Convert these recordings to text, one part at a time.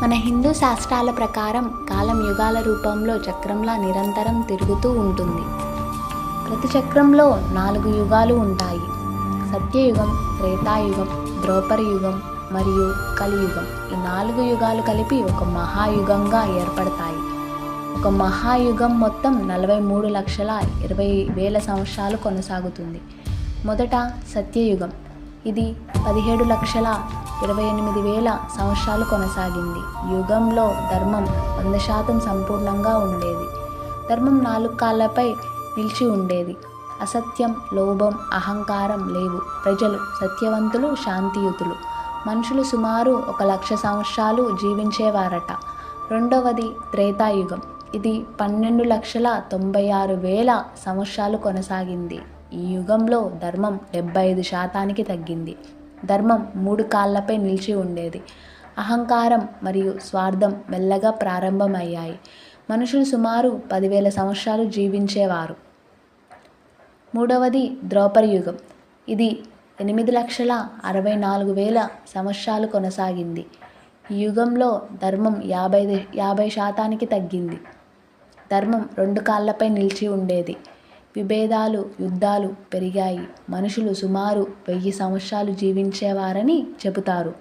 మన హిందూ శాస్త్రాల ప్రకారం కాలం యుగాల రూపంలో చక్రంలా నిరంతరం తిరుగుతూ ఉంటుంది. ప్రతి చక్రంలో 4 యుగాలు ఉంటాయి. సత్యయుగం, త్రేతాయుగం, ద్రౌపదయుగం మరియు కలియుగం. ఈ 4 యుగాలు కలిపి ఒక మహాయుగంగా ఏర్పడతాయి. ఒక మహాయుగం మొత్తం 43,20,000 సంవత్సరాలు కొనసాగుతుంది. మొదట సత్యయుగం. ఇది 17,28,000 సంవత్సరాలు కొనసాగింది. యుగంలో ధర్మం 100% సంపూర్ణంగా ఉండేది. ధర్మం 4 కాళ్ళపై నిలిచి ఉండేది. అసత్యం, లోభం, అహంకారం లేవు. ప్రజలు సత్యవంతులు, శాంతియుతులు. మనుషులు సుమారు 1,00,000 సంవత్సరాలు జీవించేవారట. రెండవది త్రేతాయుగం. ఇది 12,96,000 సంవత్సరాలు కొనసాగింది. ఈ యుగంలో ధర్మం 75% తగ్గింది. ధర్మం 3 కాళ్ళపై నిలిచి ఉండేది. అహంకారం మరియు స్వార్థం మెల్లగా ప్రారంభమయ్యాయి. మనుషులు సుమారు 10,000 సంవత్సరాలు జీవించేవారు. మూడవది ద్రౌపదయుగం. ఇది 8,64,000 సంవత్సరాలు కొనసాగింది. ఈ యుగంలో ధర్మం 50% తగ్గింది. ధర్మం 2 కాళ్ళపై నిలిచి ఉండేది. విభేదాలు, యుద్ధాలు పెరిగాయి. మనుషులు సుమారు 1000 సంవత్సరాలు జీవించేవారని చెబుతారు.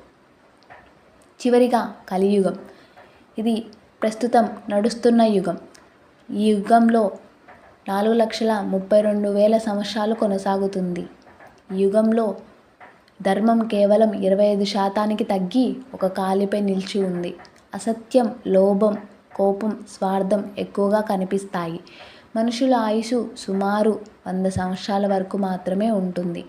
చివరిగా కలియుగం. ఇది ప్రస్తుతం నడుస్తున్న యుగం. ఈ యుగంలో 4,32,000 సంవత్సరాలు కొనసాగుతుంది. ఈ యుగంలో ధర్మం కేవలం 25% తగ్గి 1 కాలిపై నిలిచి ఉంది. అసత్యం, లోభం, కోపం, స్వార్థం ఎక్కువగా కనిపిస్తాయి. మనుషుల ఆయుసు సుమారు 100 సంవత్సరాల వరకు మాత్రమే ఉంటుంది.